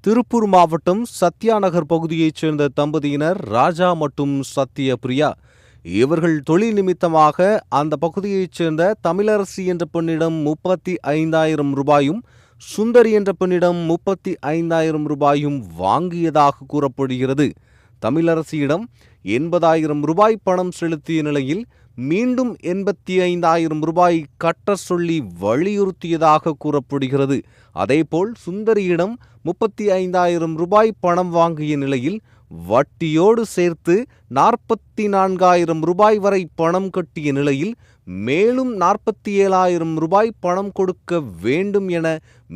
திருப்பூர் மாவட்டம் சத்யா நகர் பகுதியைச் சேர்ந்த தம்பதியினர் ராஜா மற்றும் சத்ய பிரியா. இவர்கள் தொழில் நிமித்தமாக அந்த பகுதியைச் சேர்ந்த தமிழரசி என்ற பெண்ணிடம் 35,000 ரூபாயும் சுந்தரி என்ற பெண்ணிடம் 35,000 ரூபாயும் வாங்கியதாக கூறப்படுகிறது. தமிழரசியிடம் 80,000 ரூபாய் பணம் செலுத்திய நிலையில் மீண்டும் 85,000 ரூபாய் கட்ட சொல்லி வலியுறுத்தியதாக கூறப்படுகிறது. அதேபோல் சுந்தரியிடம் 35,000 ரூபாய் பணம் வாங்கிய நிலையில் வட்டியோடு சேர்த்து 44,000 ரூபாய் வரை பணம் கட்டிய நிலையில் மேலும் 47,000 ரூபாய் பணம் கொடுக்க வேண்டும் என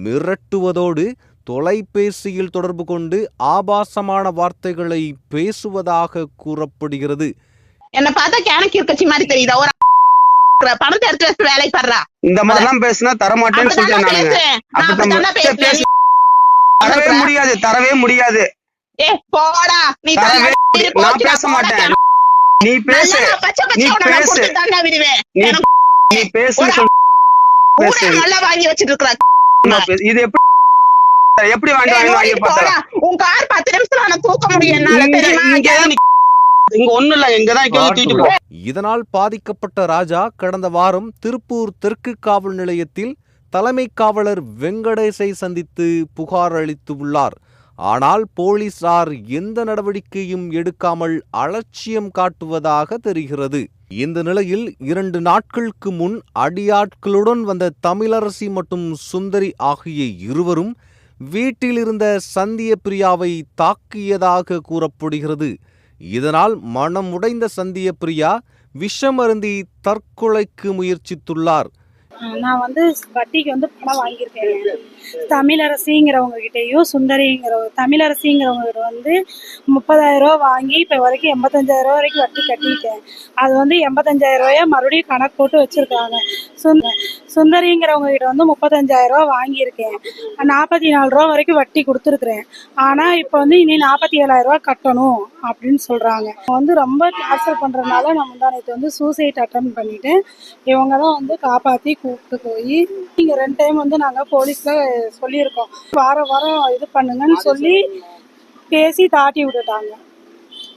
மிரட்டுவதோடு தொலைபேசியில் தொடர்பு கொண்டு ஆபாசமான வார்த்தைகளை பேசுவதாக கூறப்படுகிறது. என்ன பார்த்தா கேனக்கி கட்சி மாதிரி தெரியுதா? ஒரு பணத்தை எடுத்து வச்சு வேலை பண்றா. இந்த மாதிரிலாம் பேசினா தரமாட்டேன்னு சொல்லிட்டேன். தரவே முடியாது, தரவே முடியாது. போடா, நீ நான் பேச மாட்டேன். நீ பேசு, நீ பேசு, நீ பேசு. நல்லா வாங்கி வச்சிட்டு இருக்கா. இது எப்படி வாங்கி பார்த்தா உன் கார் 10 நிமிஷத்துல நான் தூக்க முடியும். இதனால் பாதிக்கப்பட்ட ராஜா கடந்த வாரம் திருப்பூர் தெற்கு காவல் நிலையத்தில் தலைமை காவலர் வெங்கடேசை சந்தித்து புகார் அளித்துள்ளார். ஆனால் போலீசார் எந்த நடவடிக்கையும் எடுக்காமல் அலட்சியம் காட்டுவதாக தெரிகிறது. இந்த நிலையில் 2 நாட்களுக்கு முன் அடியாட்களுடன் வந்த தமிழரசி மற்றும் சுந்தரி ஆகிய இருவரும் வீட்டில் இருந்த சந்திய பிரியாவை தாக்கியதாக கூறப்படுகிறது. இதனால் மனம் உடைந்த சந்திய பிரியா விஷம் அருந்தி தற்கொலைக்கு முயற்சித்துள்ளார். நான் வட்டிக்கு பணம் வாங்கியிருக்கேன். தமிழரசிங்கிறவங்க கிட்டையும் தமிழரசிங்கிறவங்க கிட்ட 30,000 ரூபா வாங்கி இப்போ வரைக்கும் 85,000 ரூபா வரைக்கும் வட்டி கட்டிட்டேன். அது 85,000 ரூபாய மறுபடியும் கணக்கு போட்டு வச்சிருக்காங்க. சுந்தரிங்கிறவங்க கிட்ட 35,000 ரூபா வாங்கியிருக்கேன். 44 ரூபா வரைக்கும் வட்டி கொடுத்துருக்குறேன். ஆனால் இப்போ இனி 47,000 ரூபா கட்டணும் அப்படின்னு சொல்றாங்க. ரொம்ப டார்ச்சர் பண்றதுனால நான் நேற்று சூசைட் அட்டம் பண்ணிட்டேன். இவங்க தான் காப்பாற்றி கூப்பிட்டு போய் நீங்கள் 2 டைம் நாங்கள் போலீஸில் சொல்லியிருக்கோம். வாரம் இது பண்ணுங்கன்னு சொல்லி பேசி தாட்டி விட்டுட்டாங்க.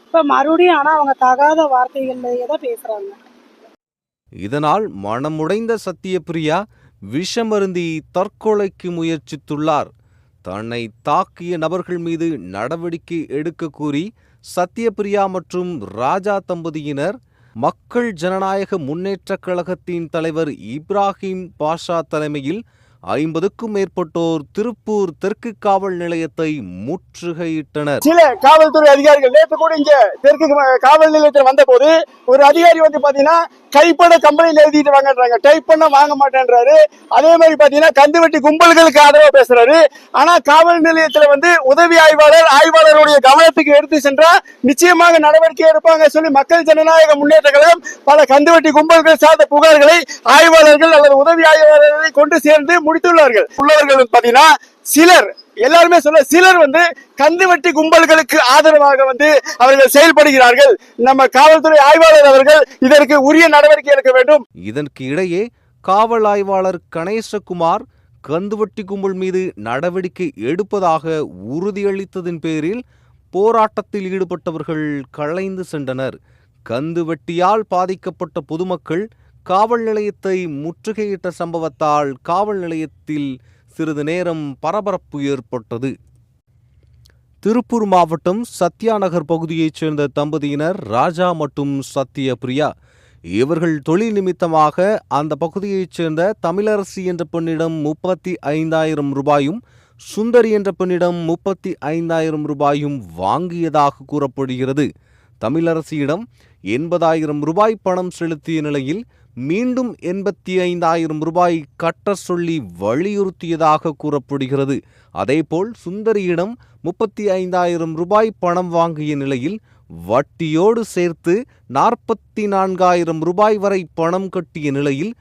இப்போ மறுபடியும் ஆனால் அவங்க தகாத வார்த்தைகள்லையே தான் பேசுகிறாங்க. இதனால் மனமுடைந்த சத்யபிரியா விஷமருந்தி தற்கொலைக்கு முயற்சித்துள்ளார். தன்னை தாக்கிய நபர்கள் மீது நடவடிக்கை எடுக்க கூறி சத்யபிரியா மற்றும் ராஜா தம்பதியினர் மக்கள் ஜனநாயக முன்னேற்றக் கழகத்தின் தலைவர் இப்ராஹிம் பாஷா தலைமையில் 50க்கும் மேற்பட்டோர் திருப்பூர் தெற்கு காவல் நிலையத்தை முற்றுகையிட்டனர். சில காவல்துறை அதிகாரிகள் நேற்று கூட இங்க தெற்கு காவல் நிலையத்தில் வந்த போது ஒரு அதிகாரி பாத்தீங்கன்னா கைப்பட கம்பெனியில் எழுதிட்டு வாங்கன்றாங்க, டைப் பண்ண வாங்க மாட்டேன்றாரு. அதே மாதிரி பாத்தீங்கன்னா கந்துவட்டி கும்பல்களுக்கு ஆதரவா பேசுறாரு. ஆனா காவல் நிலையத்துல உதவி ஆய்வாளருடைய கவனத்துக்கு எடுத்து சென்றா நிச்சயமாக நடவடிக்கை எடுப்பாங்க சொல்லி மக்கள் ஜனநாயக முன்னேற்ற கழகம் பல கந்துவட்டி கும்பல்கள் சார்ந்த புகார்களை ஆய்வாளர்கள் அல்லது உதவி ஆய்வாளர்களை கொண்டு சேர்ந்து முடித்துள்ளார்கள். உள்ளவர்கள் பாத்தீங்கன்னா சிலர் எல்லாருமே சிலர் கந்துவட்டி கும்பல்களுக்கு ஆதரவாக அவர்கள் செயல்படுகிறார்கள். நம்ம காவல்துறை ஆய்வாளர் அவர்கள் இதற்கு உரிய நடவடிக்கை எடுக்க வேண்டும். இதற்கு இடையே காவல் ஆய்வாளர் கணேசகுமார் கந்துவட்டி கும்பல் மீது நடவடிக்கை எடுப்பதாக உறுதியளித்ததின் பேரில் போராட்டத்தில் ஈடுபட்டவர்கள் கலைந்து சென்றனர். கந்துவட்டியால் பாதிக்கப்பட்ட பொதுமக்கள் காவல் நிலையத்தை முற்றுகையிட்ட சம்பவத்தால் காவல் நிலையத்தில் சிறிது நேரம் பரபரப்பு ஏற்பட்டது. திருப்பூர் மாவட்டம் சத்யா நகர் பகுதியைச் சேர்ந்த தம்பதியினர் ராஜா மற்றும் சத்ய பிரியா. இவர்கள் தொழில் நிமித்தமாக அந்த பகுதியைச் சேர்ந்த தமிழரசி என்ற பெண்ணிடம் 35,000 ரூபாயும் சுந்தரி என்ற பெண்ணிடம் 35,000 ரூபாயும் வாங்கியதாக கூறப்படுகிறது. தமிழரசியிடம் 80,000 ரூபாய் பணம் செலுத்திய நிலையில் மீண்டும் 85,000 ரூபாய் கட்ட சொல்லி வலியுறுத்தியதாக கூறப்படுகிறது. அதேபோல் சுந்தரியிடம் 35,000 ரூபாய் பணம் வாங்கிய நிலையில் வட்டியோடு சேர்த்து 44,000 ரூபாய் வரை பணம் கட்டிய நிலையில்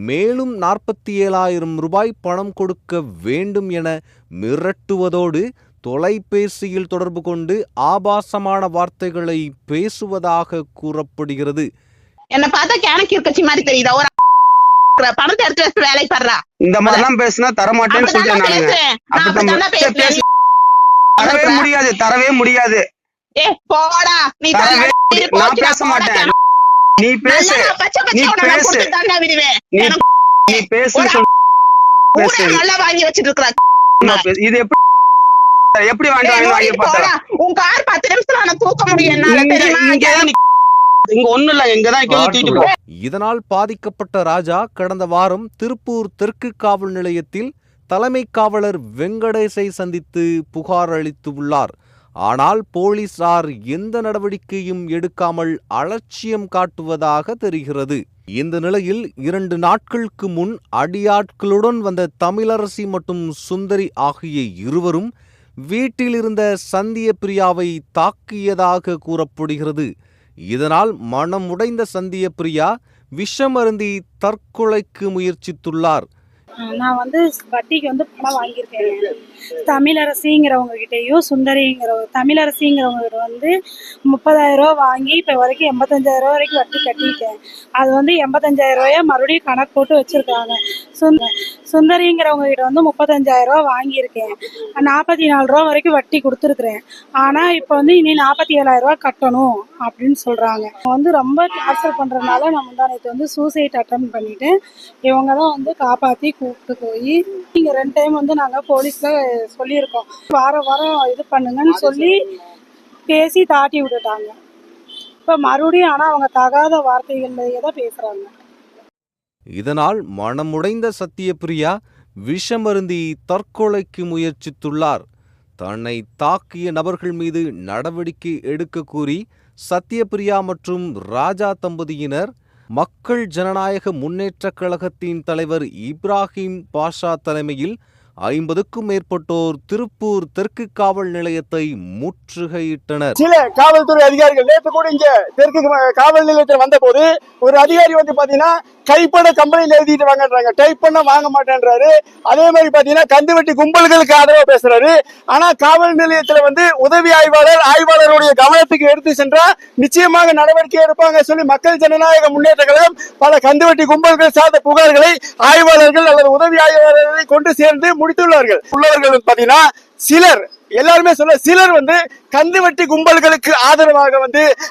மேலும் 47,000 ரூபாய் பணம் கொடுக்க வேண்டும் என மிரட்டுவதோடு தொலைபேசியில் தொடர்பு கொண்டு ஆபாசமான வார்த்தைகளை பேசுவதாக கூறப்படுகிறது. என்ன பார்த்தா கேனக்கி கட்சி மாதிரி தெரியுதா? ஒரு பணத்தை எடுத்து வச்சு வேலை பண்றா. இந்த மாதிரிலாம் பேசினா தரமாட்டேன்னு சொல்லிட்டேன். தரவே முடியாது. போடா நீ தரவே நான் பேச மாட்டேன். நீ பேசு. நீ பேசு. நீ பேசு. நல்லா வாங்கி வச்சிட்டு இருக்கற. இது எப்படி வாங்கி பார்த்தா உன் கார் 10 நிமிஷத்துல நான் தூக்க முடியும் என்னால தெரியுமா? இங்க ஒண்ணு இல்ல, இங்கதான் தூக்கிட்டு போ. இதனால் பாதிக்கப்பட்ட ராஜா கடந்த வாரம் திருப்பூர் தெற்கு காவல் நிலையத்தில் தலைமை காவலர் வெங்கடேசை சந்தித்து புகார் அளித்துள்ளார். ஆனால் போலீசார் எந்த நடவடிக்கையும் எடுக்காமல் அலட்சியம் காட்டுவதாக தெரிகிறது. இந்த நிலையில் 2 நாட்களுக்கு முன் அடியாட்களுடன் வந்த தமிழரசி மற்றும் சுந்தரி ஆகிய இருவரும் வீட்டில் இருந்த சந்தியபிரியாவை தாக்கியதாக கூறப்படுகிறது. இதனால் மனமுடைந்த சந்தியபிரியா விஷமருந்தி தற்கொலைக்கு முயற்சித்துள்ளார். நான் வட்டிக்கு பணம் வாங்கியிருக்கேன். தமிழரசிங்கிறவங்க கிட்டேயும் தமிழரசிங்கிறவங்க கிட்ட 30,000 ரூபா வாங்கி இப்போ வரைக்கும் 85,000 ரூபா வரைக்கும் வட்டி கட்டிட்டேன். அது 85,000 ரூபாயை மறுபடியும் கணக்கு போட்டு வச்சிருக்காங்க. சுந்தரிங்கிறவங்க கிட்ட 35,000 ரூபா வாங்கியிருக்கேன். 44 ரூபா வரைக்கும் வட்டி கொடுத்துருக்குறேன். ஆனால் இப்போ இனி 47,000 ரூபா கட்டணும் அப்படின்னு சொல்றாங்க. ரொம்ப டார்ச்சர் பண்றதுனால நான் முந்தானத்து சூசைட் அட்டன் பண்ணிட்டேன். இவங்க தான் காப்பாற்றி கூப்பிட்டு போய் நீங்க 2 டைம் நாங்க போலீஸ்ல சொல்லியிருக்கோம். வாரம் இது பண்ணுங்கன்னு சொல்லி பேசி தாட்டி விட்டுட்டாங்க. இப்ப மறுபடியும் ஆனா அவங்க தகாத வார்த்தைகள்லயே தான் பேசுறாங்க. இதனால் மனமுடைந்த சத்தியபிரியா விஷமருந்தி தற்கொலைக்கு முயற்சித்துள்ளார். தன்னை தாக்கிய நபர்கள் மீது நடவடிக்கை எடுக்க கூறி சத்தியபிரியா மற்றும் ராஜா தம்பதியினர் மக்கள் ஜனநாயக முன்னேற்றக் கழகத்தின் தலைவர் இப்ராஹிம் பாஷா தலைமையில் 50க்கும் மேற்பட்டோர் திருப்பூர் தெற்கு காவல் நிலையத்தை முற்றுகையிட்டனர். சில காவல்துறை அதிகாரிகள் நேற்று கூட இங்க தெற்கு காவல் நிலையத்தில் வந்த போது ஒரு அதிகாரி பாத்தீங்கன்னா கைப்பட கம்பெனியில் எழுதிட்டு வாங்கன்றாங்க, டைப் பண்ண வாங்க மாட்டேன்றாரு. அதே மாதிரி பாத்தீங்கன்னா கந்துவட்டி கும்பல்களுக்கு ஆதரவா பேசுறாரு. ஆனா காவல் நிலையத்துல உதவி ஆய்வாளருடைய கவனத்துக்கு எடுத்து சென்றா நிச்சயமாக நடவடிக்கை எடுப்பாங்க சொல்லி மக்கள் ஜனநாயக முன்னேற்ற கழகம் பல கந்துவட்டி கும்பல்கள் சார்ந்த புகார்களை ஆய்வாளர்கள் அல்லது உதவி ஆய்வாளர்களை கொண்டு சேர்ந்து முடித்துள்ளார்கள். உள்ளவர்கள் பாத்தீங்கன்னா எல்லாருமே சிலர் கந்துவட்டி கும்பல்களுக்கு ஆதரவாக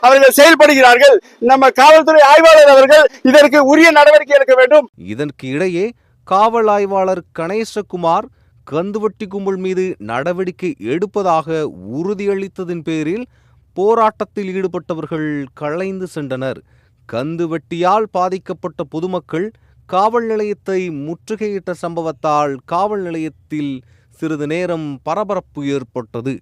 அவர்கள் செயல்படுகிறார்கள். நம்ம காவல்துறை ஆய்வாளர் அவர்கள் இதற்கு உரிய நடவடிக்கை எடுக்க வேண்டும். இதற்கு இடையே காவல் ஆய்வாளர் கணேசகுமார் கந்துவட்டி கும்பல் மீது நடவடிக்கை எடுப்பதாக உறுதியளித்ததின் பேரில் போராட்டத்தில் ஈடுபட்டவர்கள் கலைந்து சென்றனர். கந்துவட்டியால் பாதிக்கப்பட்ட பொதுமக்கள் காவல் நிலையத்தை முற்றுகையிட்ட சம்பவத்தால் காவல் நிலையத்தில் சிறிது நேரம் பரபரப்பு ஏற்பட்டது.